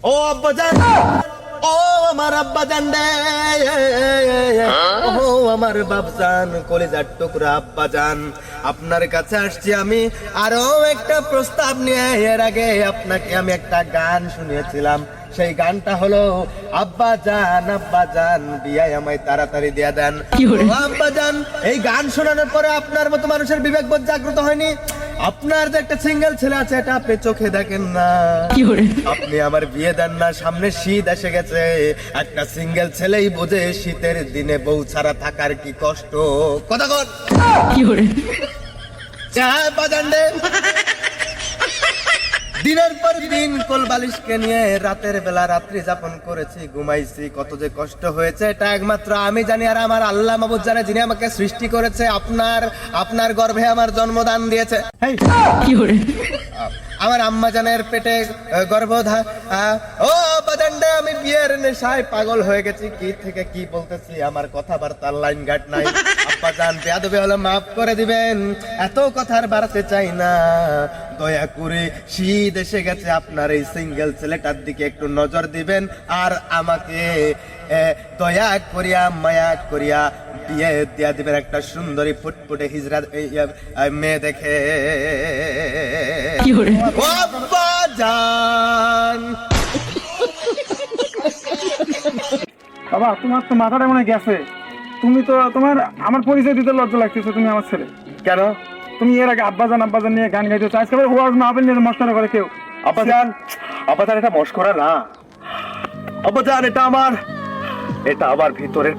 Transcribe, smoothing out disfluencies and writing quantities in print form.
ও আব্বাজান, ও আমার আব্বাজান রে, ও আমার বাপজান, কলিজার টুকরা আব্বাজান, আপনার কাছে আসছি আমি আরো একটা প্রস্তাব নিয়ে। এর আগে আপনাকে আমি একটা গান শুনিয়েছিলাম, সেই গানটা হলো আব্বাজান বিয়ায় আমায় তাড়াতাড়ি দিয়ে দেন। ও আব্বাজান, এই গান শোনানোর পরে আপনার মতো মানুষের বিবেকবোধ জাগ্রত হয়নি? আপনার যে একটা সিঙ্গেল ছেলে আছে এটা আপনি চোখে দেখেন না, আপনি আমার বিয়ে দেন না। সামনে শীত এসে গেছে, একটা সিঙ্গেল ছেলেই বোঝে শীতের দিনে বউ ছাড়া থাকার কি কষ্ট। কথা কর বাজান রে। দিনের পর দিন কোল বালিশকে নিয়ে রাতের বেলা রাত্রি যাপন করেছি, ঘুমাইছি, কত যে কষ্ট হয়েছে এটা একমাত্র আমি জানি, আর আমার আল্লাহ মাবুদ জানে, যিনি আমাকে সৃষ্টি করেছে, আপনার গর্ভে আমার জন্মদান দিয়েছে। আমার আম্মা জানের পেটে গর্ভধারণ। ও বাজানডে, আমি বিয়ের নেশায় পাগল হয়ে গেছি। কি থেকে কি বলতেছি, আমার কথাবার্তার লাইন গাট নাই। আব্বা জান, বেয়াদবি হলে মাফ করে দিবেন, এত কথার বাড়াতে চাই না। দয়া করে শীত এসে গেছে, আপনার এই সিঙ্গেল ছেলেটার দিকে একটু নজর দিবেন, আর আমাকে দয়া করিয়া মায়া করিয়া বিয়ে দিয়া দিবেন একটা সুন্দরী ফুটফুটে হিজড়া মেয়ে দেখে। বাবা, তোমার তো মাথাটা মনে গেছে। তুমি তো আমার পরিচয় দিতে লজ্জা লাগতেছে। তুমি আমার ছেলে কেন? তুমি এর আগে আব্বাজান নিয়ে গান গাইতেছো, আজকে ওয়াজ মাহফিল নিয়ে মস্করা করে কেউ। আব্বাজান এটা মস্করা না আব্বাজান, এটা আমার ভিতরের